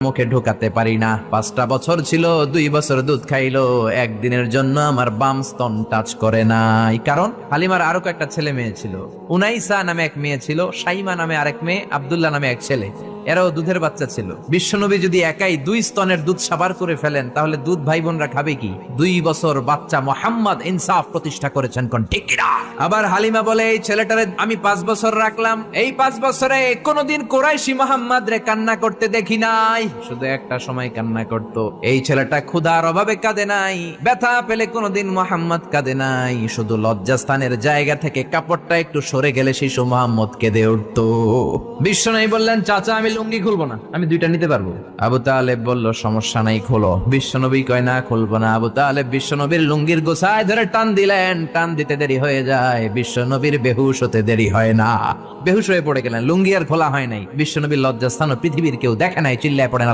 মুখে ঢোকাতে পারি না। 5টা বছর ছিল, 2 বছর দুধ খাইলো, একদিনের জন্য আমার বাম স্তন টাচ করে নাই। কারণ হালিমার আরো কয়েকটা ছেলে মেয়ে ছিল। উনাইসা নামে এক মেয়ে ছিল, সাইমা নামে আরেক মেয়ে, আব্দুল্লাহ নামে এক ছেলে। এরাও দুধের বাচ্চা ছিল। বিশ্বনবী যদি একাই 2 স্তনের দুধ সাবার করে ফেলেন, তাহলে দুধ ভাই বোনরা খাবে কি? 2 বছর বাচ্চা মোহাম্মদ ইনসাফ প্রতিষ্ঠা করেছেন কোন ঠিক কিনা? আবার হালিমা বলে, এই ছেলেটারে আমি 5 বছর রাখলাম, এই 5 বছরে কোনোদিন কোরাইশি মোহাম্মদ রে কান্না করতে দেখি নাই। শুধু একটা সময় কান্না করত। এই ছেলেটা ক্ষুধার অভাবে কাঁদে নাই, ব্যথা পেলে কোনোদিন মোহাম্মদ কাঁদে নাই। শুধু লজ্জাস্থানের জায়গা থেকে কাপড়টা একটু সরে গেলে শিশু মোহাম্মদ কেঁদে উঠত। বিশ্বনবী বললেন, চাচা আমি লুঙ্গি খুলবো না, আমি 2টা নিতে পারবো। আবু তালেব বলল, সমস্যা নাই, খোলো। বিশ্বনবী কয় না, খুলবো না। আবু তালেব বিশ্বনবীর লুঙ্গির গোছায় ধরে টান দিলেন। টান দিতে দেরি হয়ে যায়, বিশ্বনবীর বেহুশ হতে দেরি হয় না। বেহুশ হয়ে পড়ে গেলেন, লুঙ্গি আর খোলা হয় নাই। বিশ্বনবীর লজ্জাস্থান পৃথিবীর কেউ দেখে নাই, চিল্লায় পড়েন।